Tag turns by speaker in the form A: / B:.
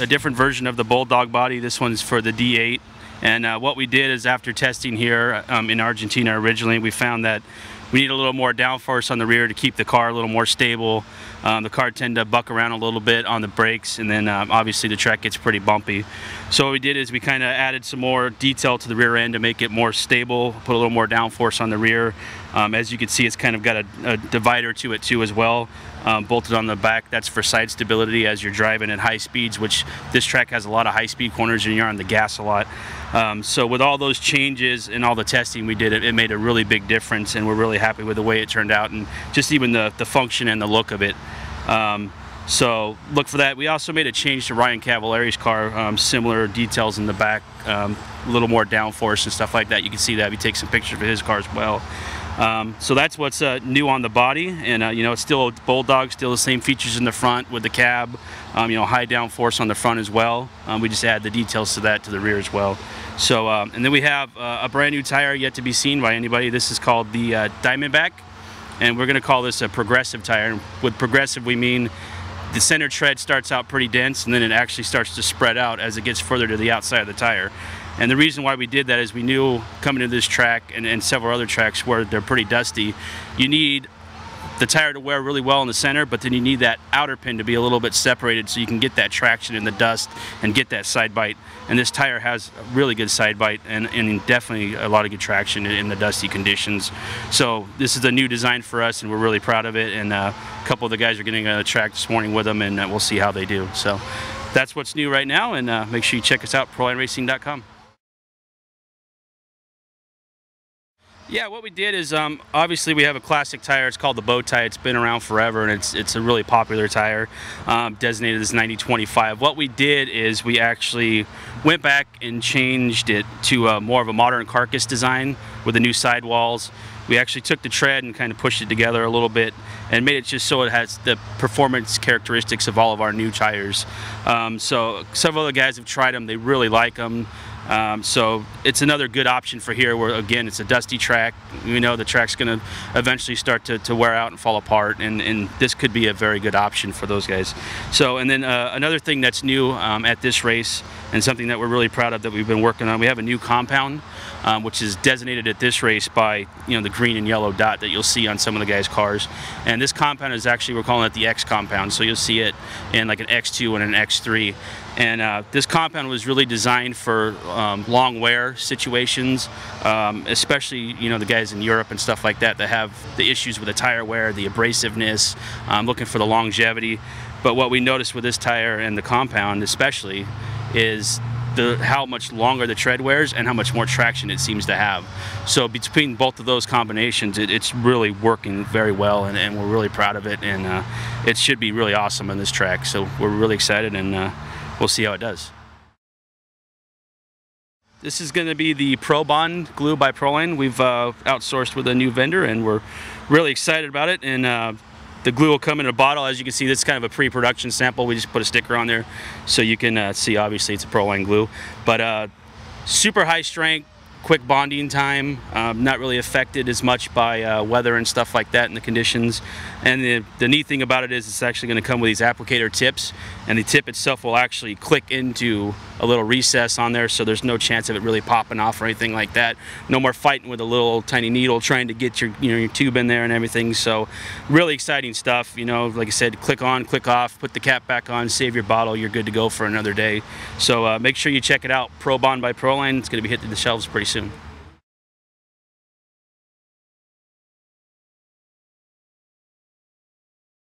A: different version of the Bulldog body. This one's for the D8. And what we did is, after testing here in Argentina originally, we found that we need a little more downforce on the rear to keep the car a little more stable. The car tend to buck around a little bit on the brakes, and then obviously the track gets pretty bumpy. So what we did is we kind of added some more detail to the rear end to make it more stable, put a little more downforce on the rear. As you can see, it's kind of got a divider to it too as well, bolted on the back. That's for side stability as you're driving at high speeds, which this track has a lot of high speed corners and you're on the gas a lot. So with all those changes and all the testing we did, it made a really big difference, and we're really happy with the way it turned out, and just even the function and the look of it. So look for that. We also made a change to Ryan Cavallari's car, similar details in the back, a little more downforce and stuff like that. You can see that. We take some pictures of his car as well. So that's what's new on the body, and you know, it's still a Bulldog, still the same features in the front with the cab, you know, high downforce on the front as well. We just add the details to that to the rear as well. So and then we have a brand new tire yet to be seen by anybody. This is called the Diamondback, and we're going to call this a progressive tire. With progressive, we mean the center tread starts out pretty dense, and then it actually starts to spread out as it gets further to the outside of the tire. And the reason why we did that is we knew coming into this track and several other tracks where they're pretty dusty, you need the tire to wear really well in the center, but then you need that outer pin to be a little bit separated so you can get that traction in the dust and get that side bite. And this tire has a really good side bite and definitely a lot of good traction in the dusty conditions. So this is a new design for us, and we're really proud of it. And a couple of the guys are getting on the track this morning with them, and we'll see how they do. So that's what's new right now, and make sure you check us out, ProLineRacing.com. Yeah, what we did is obviously we have a classic tire. It's called the bow tie. It's been around forever, and it's a really popular tire, designated as 9025. What we did is we actually went back and changed it to more of a modern carcass design with the new sidewalls. We actually took the tread and kind of pushed it together a little bit and made it just so it has the performance characteristics of all of our new tires. So several other guys have tried them. They really like them. So it's another good option for here, where again it's a dusty track. We know the track's going to eventually start to wear out and fall apart, and this could be a very good option for those guys. So, and then another thing that's new at this race, and something that we're really proud of that we've been working on, we have a new compound which is designated at this race by, you know, the green and yellow dot that you'll see on some of the guys' cars. And this compound is actually, we're calling it the X compound, so you'll see it in like an X2 and an X3. And this compound was really designed for long wear situations, especially, you know, the guys in Europe and stuff like that have the issues with the tire wear, the abrasiveness, looking for the longevity. But what we noticed with this tire and the compound especially is how much longer the tread wears and how much more traction it seems to have. So between both of those combinations, it's really working very well, and we're really proud of it, and it should be really awesome on this track. So we're really excited, and we'll see how it does. This is going to be the Pro Bond glue by ProLine. We've outsourced with a new vendor, and we're really excited about it. And the glue will come in a bottle. As you can see, this is kind of a pre-production sample. We just put a sticker on there so you can see, obviously, it's a ProLine glue. But super high strength, quick bonding time, not really affected as much by weather and stuff like that in the conditions. And the neat thing about it is it's actually going to come with these applicator tips, and the tip itself will actually click into a little recess on there, so there's no chance of it really popping off or anything like that. No more fighting with a little tiny needle trying to get your, you know, your tube in there and everything. So really exciting stuff. You know, like I said, click on, click off, put the cap back on, save your bottle, you're good to go for another day. So make sure you check it out, Pro Bond by ProLine. It's going to be hitting the shelves pretty soon.